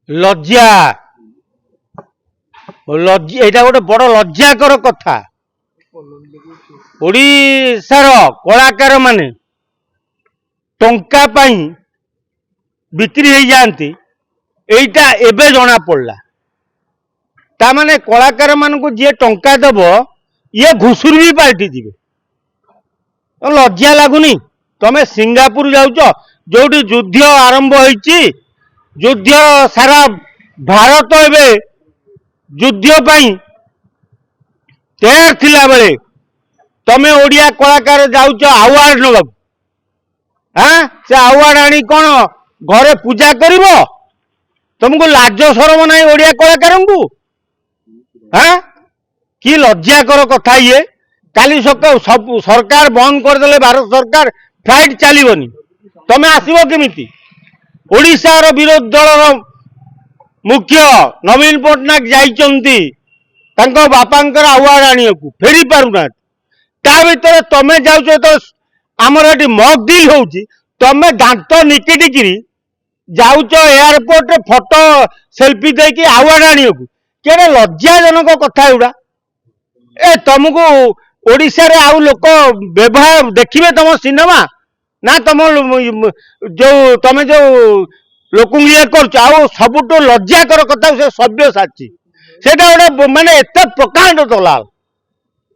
लज्जा लज्जा एटा गोटे बड़ लज्जाकर कथा। ओडिशार कलाकार माने टंका पाई बिक्री हो जाती एटा एबे जना पड़ला। तामाने कलाकार मान को जी टंका दब ये घुसुर भी पाल्टी दिवे। लज्जा लगुनि तमे सिंगापुर जाउच जो युद्ध आरंभ होईची युद्ध सारा भारत एबे युद्ध पाई तैयार थिला बेले तमे ओडिया कलाकार जाउच अवार्ड नब हाँ से अवार्ड आनी कौन घरे पूजा करिवो तुमको लाज शरम नहीं ओडिया कलाकार को हाँ कि लज्जाकर कथा ये काली सब सरकार बंद करदे भारत सरकार फ्लाइट चलनी तमे आसब केमिति ओडिशार विरोधी दल मुख्य नवीन पट्टनायक जाइचंती तांको बापांकर अवार्ड आनिया को फेरी पारुना ता भीतर तमे जाउछ तो आमर एटी मक डिल होउची तमे दांत निकिटिकिरी जाउछ एयरपोर्ट रे फोटो सेल्फी देकी अवार्ड आनिया को केडे लज्जाजनक कथा उडा ए तुमको ओडिशा रे आउ लोक व्यवहार देखिबे तुम सिनेमा ना तुम जो तमे जो लोक ये कर सबुठ लज्जाकर कथा से सभ्य साची सेटा गोटे माने एत प्रकांड दलाल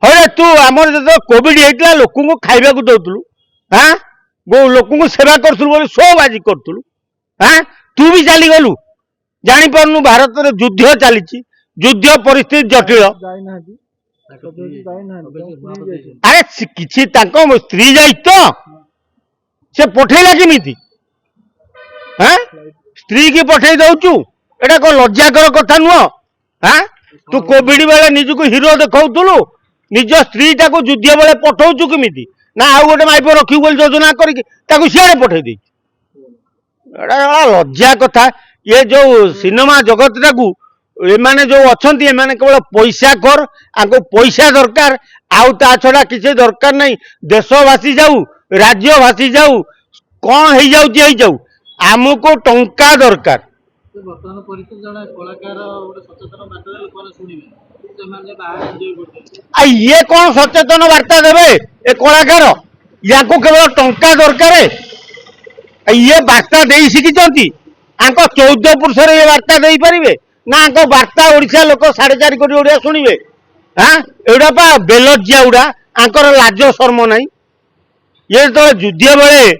हे तू आमर जो कोविड होता लोक खाइबा दौलु हाँ लोक सेवा करूँ शोबाजी करूँ हाँ तू भी चलीगलु जापारू भारत में युद्ध चली युद्ध परिस्थिति जटिल अरे किसी स्त्री जाई तो से पठेला केमिति हाँ स्त्री की पठे दौचु एटा को लज्जाकर कथा नुह हाँ तू कोविड बेले निजक हिरो देखौलु निज स्त्री टाक युद्ध बेले पठाऊचु केमिति ना आउ गोटे माइप रखी योजना करके सियाड़े पठे दी लज्जा कथा ये जो सिनेमा जगत टाकू एमाने जो अच्छी एमाने केवल पैसा कर आको पैसा दरकार आउ ता छड़ा किसी दरकार नहीं देश भासी जाऊ राज्य भासी जाऊ कौन हो जाऊ आमको टंका दरकार ये कौन सचेतन वार्ता देवे ए कलाकार या केवल टंका दरकार ये वार्ता दे शिखी आंको 14 पुरुष ये वार्ता दे पारे ना आंको वार्ता ओडिशा लोक 4.5 कोटी ओडिया शुणवे हाँ एटा पा बेलज्जा उड़ा आंकर लाज शर्म नहीं ये तो युद्ध बेले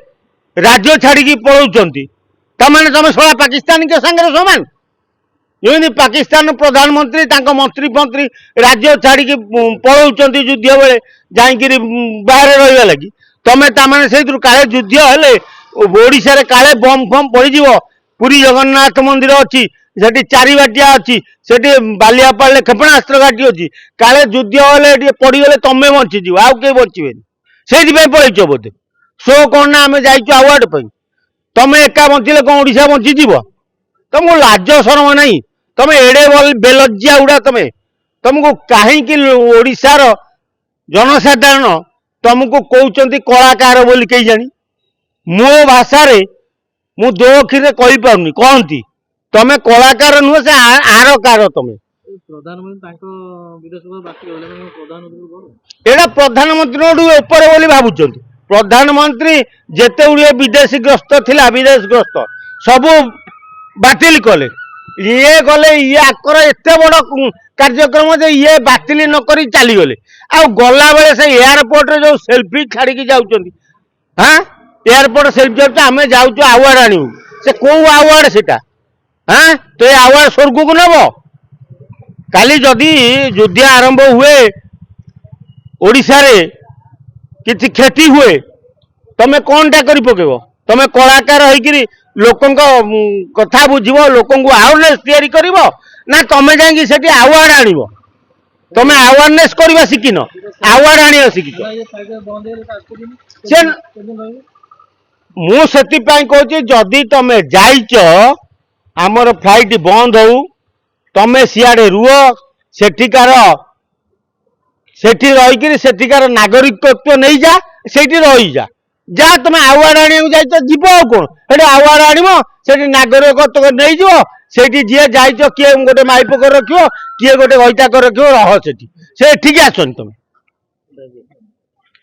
राज्य छाड़ी पलाउंट तमें तुम सला पाकिस्तान के सागर समान जमी पाकिस्तान प्रधानमंत्री मंत्री मंत्री राज्य छाड़ी पलाउंट युद्ध बेले जाकि बाहर रहा लगी तमें तमें से काले युद्ध हेले ओडिशा रे काले बम फम पड़ज पुरी जगन्नाथ मंदिर अच्छी सेठी चारिबाटिया अच्छी सेठी बालियापाड़े क्षेपणास्त्र घाटी अच्छी काले युद्ध हेले पड़गले तमें बंचीज आउ कई बचे से पलैच बोधे शो कौन ना आम जाइचु अवार्ड पर तमें एका बंचले कौन ओडिशा बंचीज तुमको लाज शरम नहीं तमें एड़े बेलज्जा उड़ा तुमको कहीं ओडिशार जनसाधारण तुमको कहते कलाकार बोली कही जानी मो भाषा मु दो अक्षर कही पारुनी कहती तमें कलाकार नुह से आर कार तमें एटा प्रधानमंत्री ऊपर बोली भावुं प्रधानमंत्री जेते गुड़े विदेशी ग्रस्त थिला विदेश ग्रस्त सबू बातिल कले ये गले ये आकर एते बड़ कार्यक्रम जे ये बातिल नक चलीगले आ गला बेले से एयरपोर्ट रे जो सेल्फी छाड़ी जाऊँ हाँ एयरपोर्ट सेल्फी आम जाऊँ अवार्ड आणु से कौ अवार्ड सेटा हाँ तो ये अवार्ड स्वर्ग को नब काली जदि युद्ध आरंभ हुए ओडिशा रे किसी क्षति हुए तमें कौन टा कर पकेब तमें कलाकार होकर लोक कथा बुझब लोक अवेयरनेस तैयारी कर ना तमें जाकि से अवार्ड आण तमें अवेयरनेस करवा शिखिन अवार्ड आने शिखिच मुझे कहूँ जदि तमें जाइच आमर फ्लाइट बंद हो तमें सियाड़े रुह सेठिकार सेठी रहीकि सेठिकार नागरिकत्व नहीं जा सेठी रही जा ଯାହା ତମେ ଆୱାର୍ଡ ଆଣିବାକୁ ଯାଇଛ ଯିବ ଆଉ କଣ ସେଠି ଆୱାର୍ଡ ଆଣିବ ସେଠି ନାଗରିକତ୍ୱ ନେଇଯିବ ସେଇଠି ଯିଏ ଯାଇଛ କିଏ ଗୋଟେ ମାଇପକ ରଖିବ କିଏ ଗୋଟେ ଘଇତାକ ରଖିବ ରହ ସେଠି ସେ ଏଠିକି ଆସନି ତମେ